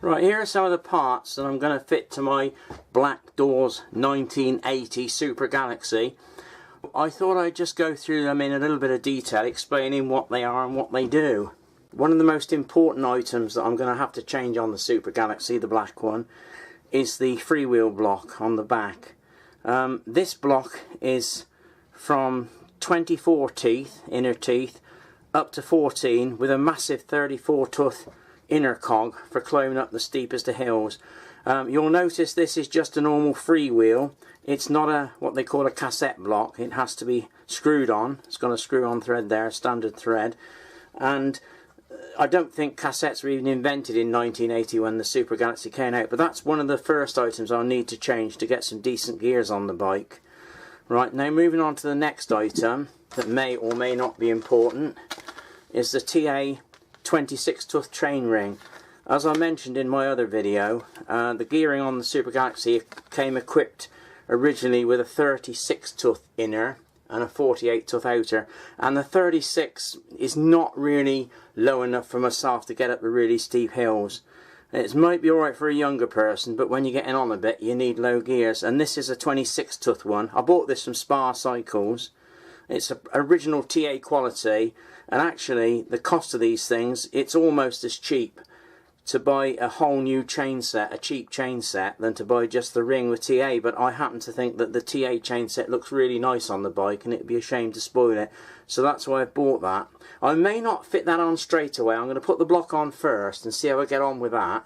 Right, here are some of the parts that I'm going to fit to my black Dawes 1980 Super Galaxy. I thought I'd just go through them in a little bit of detail, explaining what they are and what they do. One of the most important items that I'm going to have to change on the Super Galaxy, the black one, is the freewheel block on the back. This block is from 24 teeth, inner teeth, up to 14 with a massive 34 tooth inner cog for climbing up the steepest of hills. You'll notice this is just a normal freewheel. It's not a what they call a cassette block. It has to be screwed on. It's got a screw-on thread there, standard thread. And I don't think cassettes were even invented in 1980 when the Super Galaxy came out, but that's one of the first items I'll need to change to get some decent gears on the bike. Right, now moving on to the next item that may or may not be important is the TA 26 tooth chain ring. As I mentioned in my other video, the gearing on the Super Galaxy came equipped originally with a 36 tooth inner and a 48 tooth outer, and the 36 is not really low enough for myself to get up the really steep hills. It might be alright for a younger person, but when you're getting on a bit you need low gears, and this is a 26 tooth one. I bought this from Spa Cycles. It's original TA quality, and actually the cost of these things, it's almost as cheap to buy a whole new chain set, a cheap chain set, than to buy just the ring with TA. But I happen to think that the TA chain set looks really nice on the bike, and it'd be a shame to spoil it, so that's why I've bought that. I may not fit that on straight away. I'm going to put the block on first and see how I get on with that.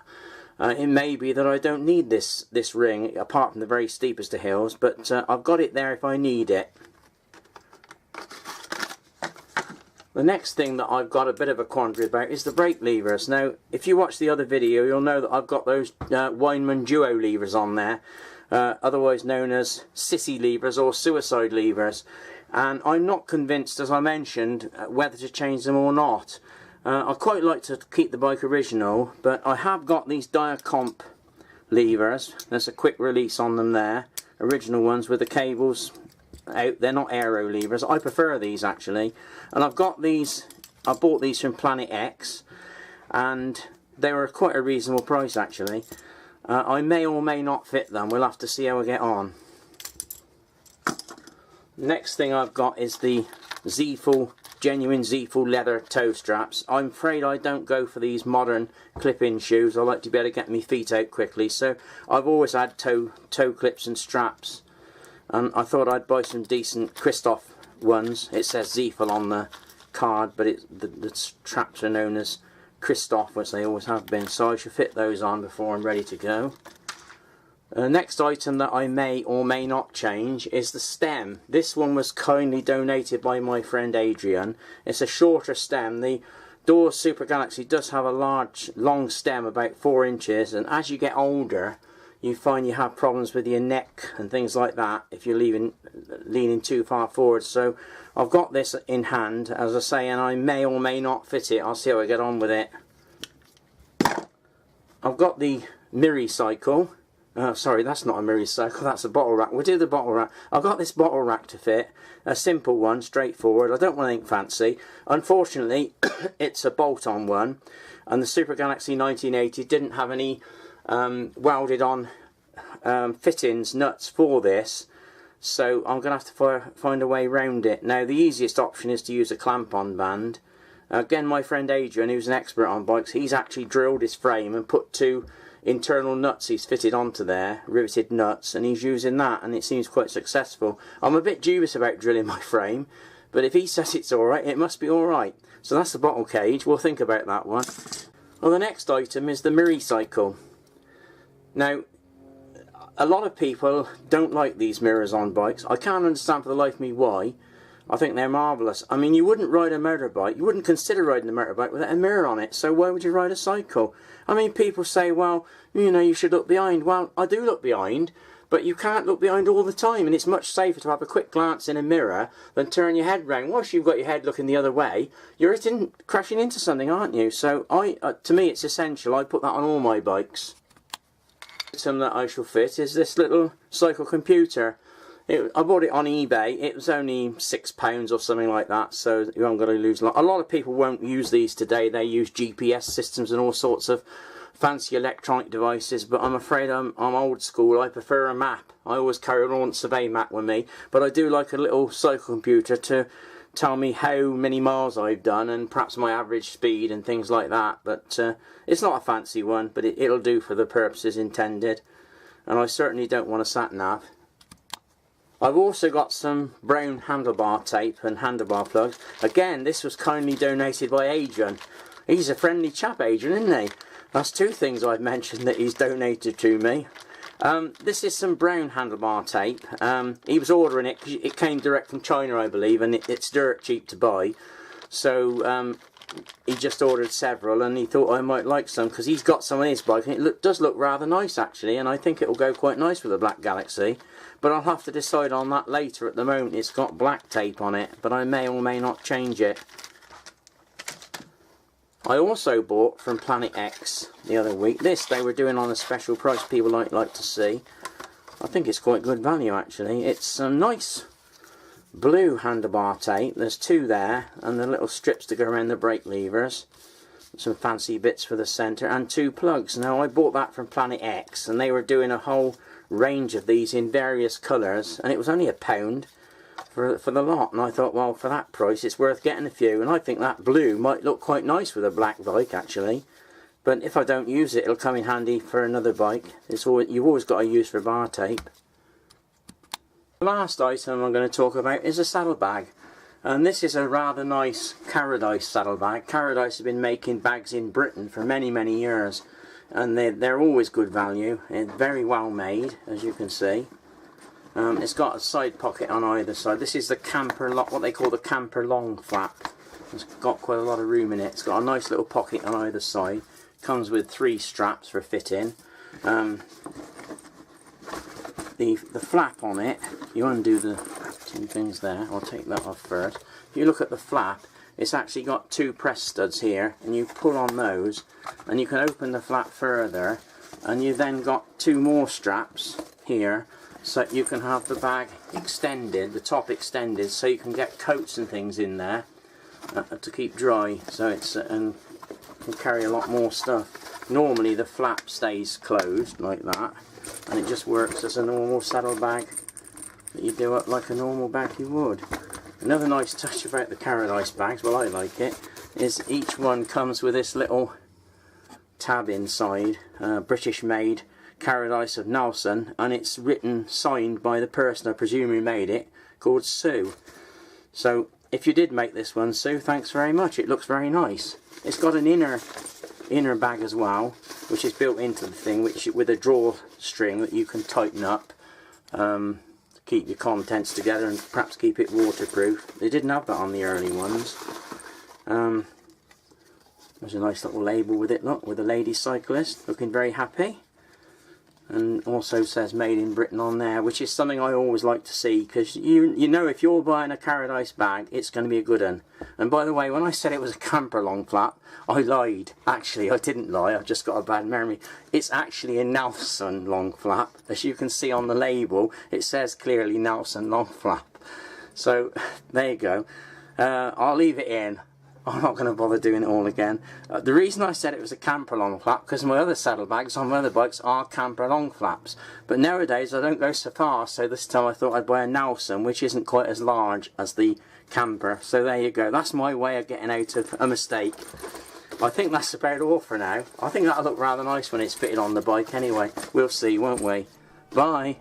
It may be that I don't need this ring apart from the very steepest of hills, but I've got it there if I need it. The next thing that I've got a bit of a quandary about is the brake levers. Now, if you watch the other video, you'll know that I've got those Weinmann Duo levers on there, otherwise known as sissy levers or suicide levers. And I'm not convinced, as I mentioned, whether to change them or not. I quite like to keep the bike original, but I have got these Diacomp levers. There's a quick release on them there, original ones with the cables out. They're not aero levers. I prefer these actually, and I've got these. I bought these from Planet X, and they were quite a reasonable price actually. I may or may not fit them. We'll have to see how I get on. Next thing I've got is the genuine Z-Full leather toe straps. I'm afraid I don't go for these modern clip-in shoes. I like to be able to get my feet out quickly, so I've always had toe clips and straps. And I thought I'd buy some decent Christoph ones. It says Z-Full on the card, but the straps are known as Christoph, which they always have been, so I should fit those on before I'm ready to go. The next item that I may or may not change is the stem. This one was kindly donated by my friend Adrian. It's a shorter stem. The Dawes Super Galaxy does have a long stem, about 4 inches, and as you get older you find you have problems with your neck and things like that if you're leaning too far forward. So I've got this in hand, as I say, and I may or may not fit it. I'll see how I get on with it. I've got the Miri cycle. Sorry, that's not a Miri cycle, that's a bottle rack. We'll do the bottle rack. I've got this bottle rack to fit, a simple one, straightforward. I don't want anything fancy. Unfortunately, it's a bolt-on one, and the Super Galaxy 1980 didn't have any welded on fittings, nuts for this, so I'm going to have to find a way around it. Now, the easiest option is to use a clamp-on band. Again, my friend Adrian, who's an expert on bikes, he's actually drilled his frame and put 2 internal nuts he's fitted onto there, riveted nuts, and he's using that, and it seems quite successful. I'm a bit dubious about drilling my frame, but if he says it's alright, it must be alright. So that's the bottle cage. We'll think about that one. Well, the next item is the Miri cycle. Now, a lot of people don't like these mirrors on bikes. I can't understand for the life of me why. I think they're marvellous. I mean, you wouldn't ride a motorbike, you wouldn't consider riding a motorbike without a mirror on it, so why would you ride a cycle? I mean, people say, well, you know, you should look behind. Well, I do look behind, but you can't look behind all the time, and it's much safer to have a quick glance in a mirror than turn your head round. Once you've got your head looking the other way, you're crashing into something, aren't you? So, to me, it's essential. I put that on all my bikes. Item that I shall fit is this little cycle computer. I bought it on eBay. It was only £6 or something like that, so you haven't got to lose a lot. A lot of people won't use these today. They use GPS systems and all sorts of fancy electronic devices, but I'm afraid I'm old school. I prefer a map. I always carry a launch survey map with me, but I do like a little cycle computer to tell me how many miles I've done and perhaps my average speed and things like that. But it's not a fancy one, but it'll do for the purposes intended. And I certainly don't want a sat nav. I've also got some brown handlebar tape and handlebar plugs. Again, this was kindly donated by Adrian. He's a friendly chap, Adrian, isn't he? That's two things I've mentioned that he's donated to me. This is some brown handlebar tape. He was ordering it because it came direct from China, I believe, and it's dirt cheap to buy. So he just ordered several, and he thought I might like some because he's got some on his bike, and it does look rather nice actually, and I think it will go quite nice with the Black Galaxy. But I'll have to decide on that later. At the moment it's got black tape on it, but I may or may not change it. I also bought from Planet X the other week. This they were doing on a special price, people like to see. I think it's quite good value actually. It's some nice blue handlebar tape. There's two there, and the little strips to go around the brake levers. Some fancy bits for the centre, and two plugs. Now I bought that from Planet X, and they were doing a whole range of these in various colours, and it was only £1 for the lot, and I thought, well, for that price it's worth getting a few. And I think that blue might look quite nice with a black bike actually, but if I don't use it, it'll come in handy for another bike. You've always got to use for bar tape. The last item I'm going to talk about is a saddlebag, and this is a rather nice Caradise saddlebag. Caradise has been making bags in Britain for many years, and they're always good value. It's very well made, as you can see. It's got a side pocket on either side. This is the camper lock, what they call the camper long flap. It's got quite a lot of room in it. It's got a nice little pocket on either side. Comes with 3 straps for fitting. The flap on it, you undo the two things there. I'll take that off first. If you look at the flap, it's actually got 2 press studs here, and you pull on those and you can open the flap further, and you then got 2 more straps here, so you can have the bag extended, the top extended, so you can get coats and things in there to keep dry, so it's and can carry a lot more stuff. Normally the flap stays closed like that, and it just works as a normal saddlebag that you do up like a normal bag you would. Another nice touch about the Caradise bags, well I like it, is each one comes with this little tab inside, British made Caradise of Nelson, and it's written, signed by the person I presume who made it, called Sue. So if you did make this one, Sue, thanks very much. It looks very nice. It's got an inner bag as well, which is built into the thing, which with a drawstring that you can tighten up to keep your contents together and perhaps keep it waterproof. They didn't have that on the early ones. There's a nice little label with it, look, with a lady cyclist looking very happy, and also says made in Britain on there, which is something I always like to see, because you know if you're buying a Caradise bag, it's going to be a good one. And by the way, when I said it was a camper long flap, I lied. Actually, I didn't lie, I've just got a bad memory. It's actually a Nelson long flap. As you can see on the label, it says clearly Nelson long flap. So there you go. I'll leave it in. I'm not going to bother doing it all again. The reason I said it was a camper long flap, because my other saddlebags on my other bikes are camper long flaps. But nowadays I don't go so far, so this time I thought I'd buy a Nelson, which isn't quite as large as the camper. So there you go. That's my way of getting out of a mistake. I think that's about all for now. I think that'll look rather nice when it's fitted on the bike anyway. We'll see, won't we? Bye.